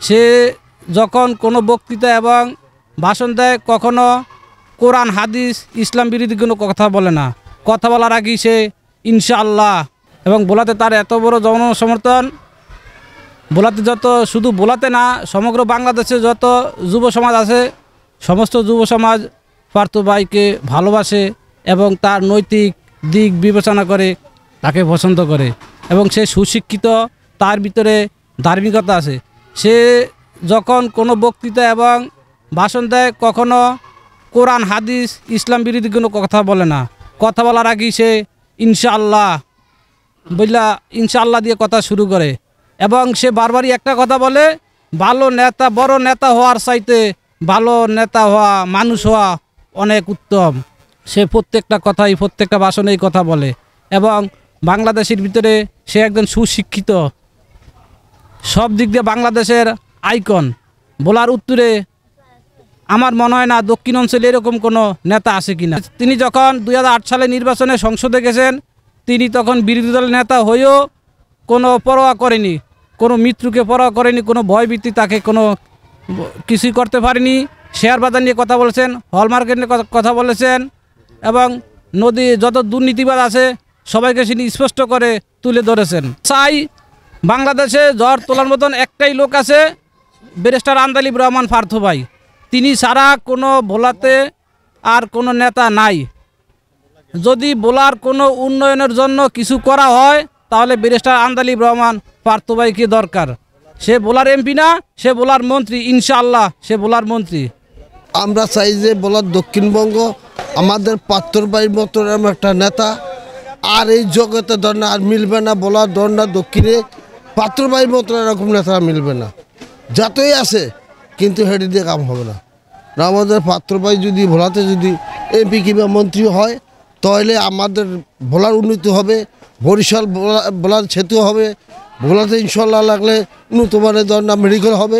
সে যখন কোনো বক্তৃতা এবং ভাষণ দেয় কখনো কোরআন হাদিস ইসলাম বিরোধী কোনো কথা বলে না। কথা বলার আগেই সে ইনশাআল্লাহ এবং বোলাতে তার এত বড় জনসমর্থন, বোলাতে যত শুধু বোলাতে না সমগ্র বাংলাদেশে যত যুব সমাজ আছে সমস্ত যুব সমাজ পার্থ ভাইকে ভালোবাসে এবং তার নৈতিক দিক বিবেচনা করে তাকে পছন্দ করে এবং সে সুশিক্ষিত, তার ভিতরে ধার্মিকতা আছে। সে যখন কোনো বক্তৃতা এবং ভাষণ দেয় কখনো কোরআন হাদিস ইসলাম বিরোধী কোনো কথা বলে না। কথা বলার আগেই সে ইনশাআল্লাহ ইনশাআল্লাহ দিয়ে কথা শুরু করে এবং সে বারবারই একটা কথা বলে, ভালো নেতা, বড় নেতা হওয়ার চাইতে ভালো নেতা হওয়া, মানুষ হওয়া অনেক উত্তম। সে প্রত্যেকটা কথাই প্রত্যেকটা ভাষণেই কথা বলে এবং বাংলাদেশের ভিতরে সে একজন সুশিক্ষিত, সব দিক দিয়ে বাংলাদেশের আইকন। বলার উত্তরে আমার মনে হয় না দক্ষিণ অঞ্চলে এরকম কোনো নেতা আছে কিনা। তিনি যখন 2008 সালে নির্বাচনে সংসদে গেছেন তিনি তখন বিরোধী দলের নেতা হয়েও কোনো পরোয়া করেনি, কোনো মৃত্যুকে পরোয়া করেনি, কোনো ভয়ভীতি তাকে কোনো কিছুই করতে পারেনি। শেয়ার বাজার নিয়ে কথা বলেছেন, হলমার্কেট নিয়ে কথা বলেছেন এবং নদী যত দুর্নীতিবাদ আছে সবাইকে তিনি স্পষ্ট করে তুলে ধরেছেন। চাই বাংলাদেশে ঝড় তোলার মতন একটাই লোক আছে, ব্যারিস্টার আন্দালিব রহমান পার্থ ভাই। তিনি ছাড়া কোনো ভোলাতে আর কোনো নেতা নাই। যদি ভোলার কোনো উন্নয়নের জন্য কিছু করা হয় তাহলে ব্যারিস্টার আন্দালিব রহমান পার্থ ভাইকে দরকার। সে ভোলার এমপি না, সে ভোলার মন্ত্রী, ইনশাআল্লাহ সে ভোলার মন্ত্রী। আমরা চাই যে ভোলার দক্ষিণবঙ্গ আমাদের পার্থ ভাইয়ের মতো একটা নেতা আর এই জগতে ধরনা আর মিলবে না। ভোলার ধরনা দক্ষিণে পার্থ ভাইয়ের মতো এরকম নেতা মিলবে না। যতই আছে কিন্তু হেঁটে দিয়ে কাম হবে না। আমাদের পার্থ ভাই যদি ভোলাতে যদি এমপি কিংবা মন্ত্রী হয় তাহলে আমাদের ভোলার উন্নতি হবে, বরিশাল ভোলার সেতু হবে, ভোলাতে ইনশাল্লাহ লাগলে উন্নত মানের ধরনা মেডিকেল হবে।